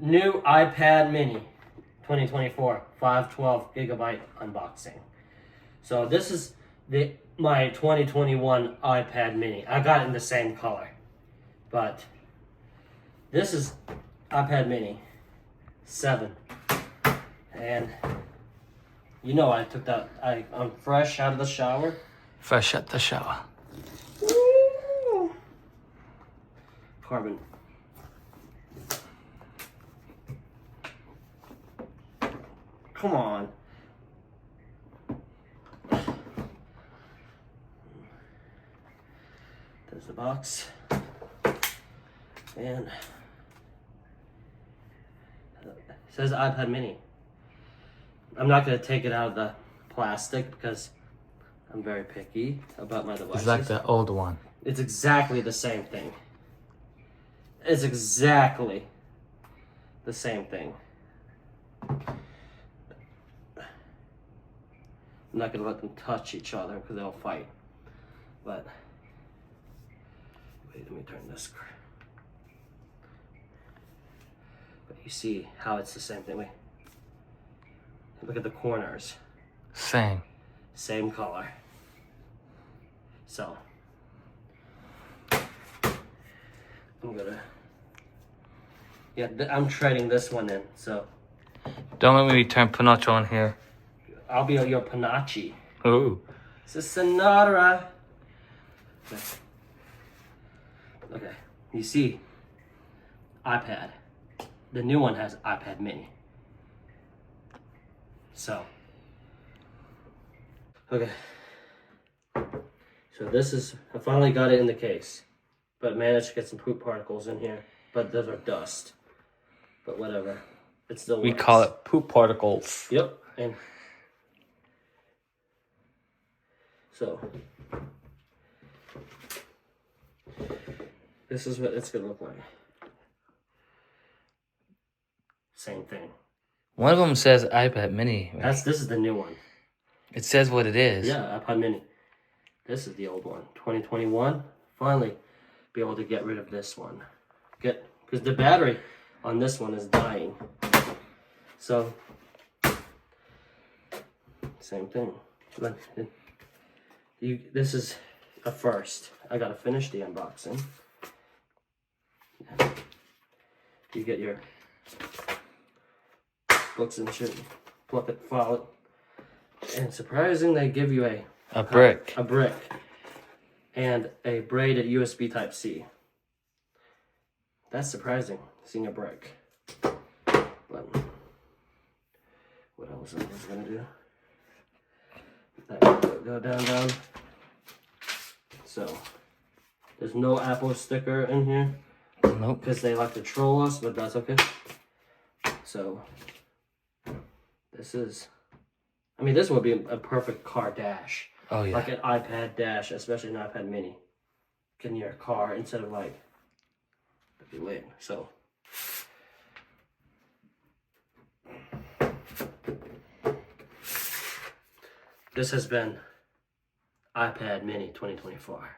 New iPad mini 2024 512 gigabyte unboxing. So this is my 2021 iPad mini. I got it in the same color, but this is iPad mini 7, and you know I took that. I'm fresh out of the shower. Fresh out the shower. Woo! Carbon. Come on. There's the box. And it says iPad mini. I'm not going to take it out of the plastic because I'm very picky about my devices. It's like the old one. It's exactly the same thing. It's exactly the same thing. I'm not going to let them touch each other because they'll fight. But, wait, let me turn this. But you see how it's the same thing. Wait. Look at the corners. Same. Same color. So, I'm gonna, I'm trading this one in, so. Don't let me turn Pinocho on here. I'll be your Panachi. Ooh. This is Sinatra. Okay, you see, iPad. The new one has iPad mini. So, okay. So this is, I finally got it in the case, but managed to get some poop particles in here, but those are dust. But whatever, it still works. We call it poop particles. Yep, and so this is what it's gonna look like. Same thing. One of them says iPad mini. This is the new one. It says what it is. Yeah, iPad mini. This is the old one. 2021. Finally be able to get rid of this one. Because the battery on this one is dying. So same thing. But this is a first. I gotta finish the unboxing. You get your books and shit, pluck it, file it, and surprising, they give you a brick, and a braided USB Type-C. That's surprising, seeing a brick. But what else I was gonna do? That go down. So there's no Apple sticker in here. Nope. Because they like to troll us, but that's okay. So this would be a perfect car dash. Oh yeah. Like an iPad dash, especially an iPad mini. Get in your car instead of like, that'd be lit. So this has been iPad mini 2024.